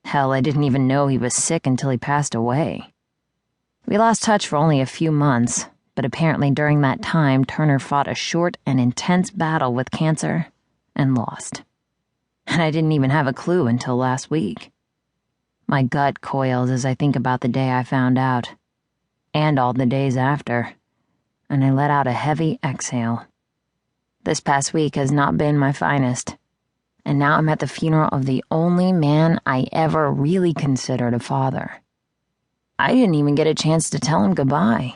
Hell, I didn't even know he was sick until he passed away. We lost touch for only a few months, but apparently during that time, Turner fought a short and intense battle with cancer and lost. And I didn't even have a clue until last week. My gut coils as I think about the day I found out, and all the days after, and I let out a heavy exhale. This past week has not been my finest, and now I'm at the funeral of the only man I ever really considered a father. I didn't even get a chance to tell him goodbye.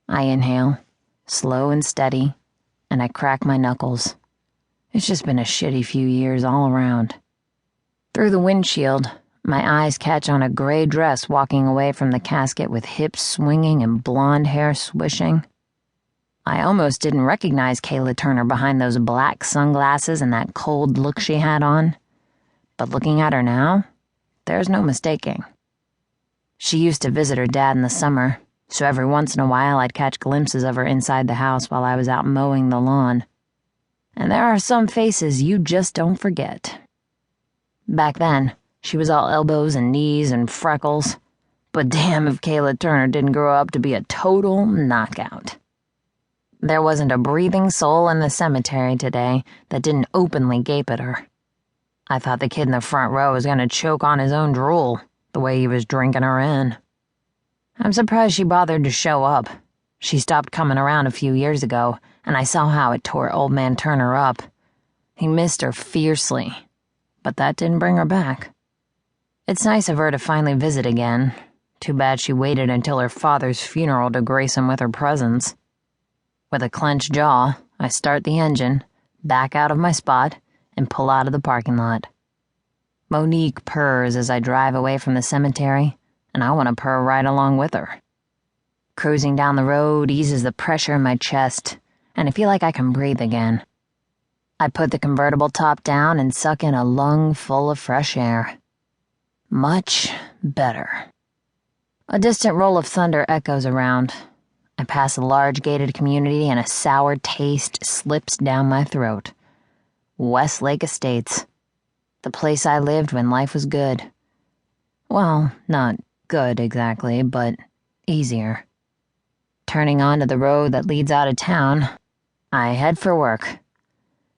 I inhale, slow and steady, and I crack my knuckles. It's just been a shitty few years all around. Through the windshield, my eyes catch on a gray dress walking away from the casket with hips swinging and blonde hair swishing. I almost didn't recognize Kayla Turner behind those black sunglasses and that cold look she had on. But looking at her now, there's no mistaking. She used to visit her dad in the summer, so every once in a while I'd catch glimpses of her inside the house while I was out mowing the lawn. And there are some faces you just don't forget. Back then, she was all elbows and knees and freckles, but damn if Kayla Turner didn't grow up to be a total knockout. There wasn't a breathing soul in the cemetery today that didn't openly gape at her. I thought the kid in the front row was gonna choke on his own drool, the way he was drinking her in. I'm surprised she bothered to show up. She stopped coming around a few years ago, and I saw how it tore old man Turner up. He missed her fiercely, but that didn't bring her back. It's nice of her to finally visit again. Too bad she waited until her father's funeral to grace him with her presence. With a clenched jaw, I start the engine, back out of my spot, and pull out of the parking lot. Monique purrs as I drive away from the cemetery, and I want to purr right along with her. Cruising down the road eases the pressure in my chest, and I feel like I can breathe again. I put the convertible top down and suck in a lung full of fresh air. Much better. A distant roll of thunder echoes around. I pass a large gated community and a sour taste slips down my throat. Westlake Estates. The place I lived when life was good. Well, not good exactly, but easier. Turning onto the road that leads out of town, I head for work.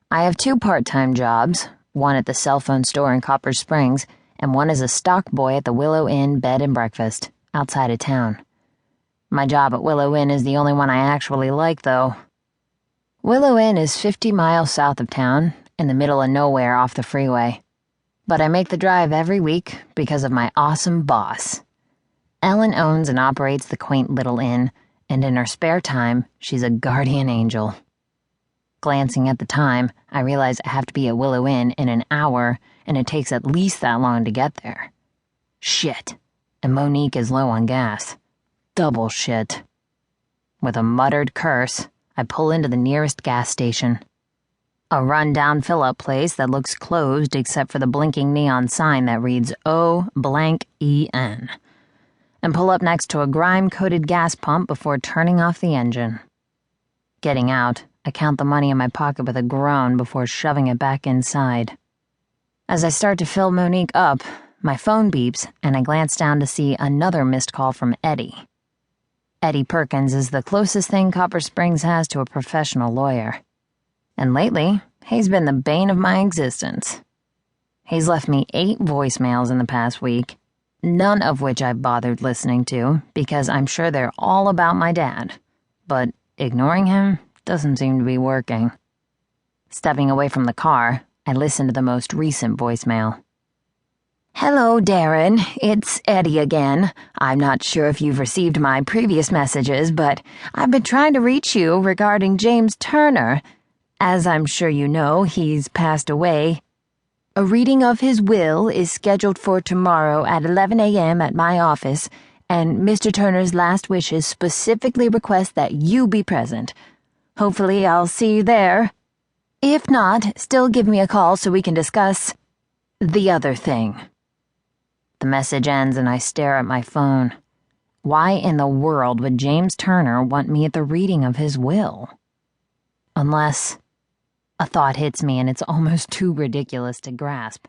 I have 2 part-time jobs, one at the cell phone store in Copper Springs, and one as a stock boy at the Willow Inn Bed and Breakfast, outside of town. My job at Willow Inn is the only one I actually like, though. Willow Inn is 50 miles south of town, in the middle of nowhere off the freeway. But I make the drive every week because of my awesome boss. Ellen owns and operates the quaint little inn, and in her spare time, she's a guardian angel. Glancing at the time, I realize I have to be at Willow Inn in an hour, and it takes at least that long to get there. Shit. And Monique is low on gas. Double shit. With a muttered curse, I pull into the nearest gas station. A run-down fill-up place that looks closed except for the blinking neon sign that reads O-blank-E-N. And pull up next to a grime-coated gas pump before turning off the engine. Getting out, I count the money in my pocket with a groan before shoving it back inside. As I start to fill Monique up, my phone beeps and I glance down to see another missed call from Eddie. Eddie Perkins is the closest thing Copper Springs has to a professional lawyer. And lately, he's been the bane of my existence. He's left me 8 voicemails in the past week, none of which I've bothered listening to because I'm sure they're all about my dad. But ignoring him doesn't seem to be working. Stepping away from the car, I listen to the most recent voicemail. Hello, Daren. It's Eddie again. I'm not sure if you've received my previous messages, but I've been trying to reach you regarding James Turner. As I'm sure you know, he's passed away. A reading of his will is scheduled for tomorrow at 11 a.m. at my office, and Mr. Turner's last wishes specifically request that you be present. Hopefully I'll see you there. If not, still give me a call so we can discuss the other thing. The message ends and I stare at my phone. Why in the world would James Turner want me at the reading of his will? Unless a thought hits me and it's almost too ridiculous to grasp.